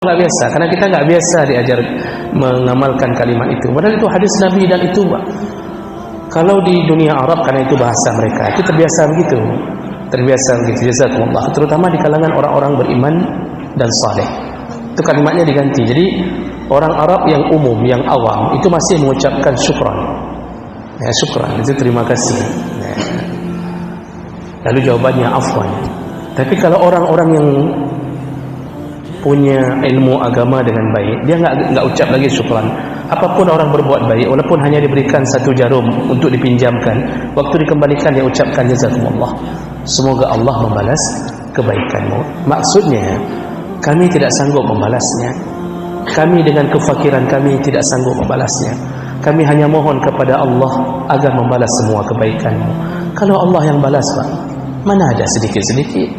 nggak biasa, karena kita nggak biasa diajar mengamalkan kalimat itu. Padahal itu hadis Nabi dan itu kalau di dunia Arab, karena itu bahasa mereka, itu terbiasa begitu. Jazakumullah. Terutama di kalangan orang-orang beriman dan saleh. Itu kalimatnya diganti. Jadi orang Arab yang umum, yang awam, itu masih mengucapkan syukran. Ya, syukran itu terima kasih. Ya. Lalu jawabannya afwan. Tapi kalau orang-orang yang punya ilmu agama dengan baik, dia enggak ucap lagi syukran. Apapun orang berbuat baik, walaupun hanya diberikan satu jarum untuk dipinjamkan, waktu dikembalikan dia ucapkan jazakumullah. Semoga Allah membalas kebaikanmu. Maksudnya, kami tidak sanggup membalasnya. Kami dengan kefakiran kami tidak sanggup membalasnya. Kami hanya mohon kepada Allah agar membalas semua kebaikanmu. Kalau Allah yang balas, Pak, mana ada sedikit-sedikit?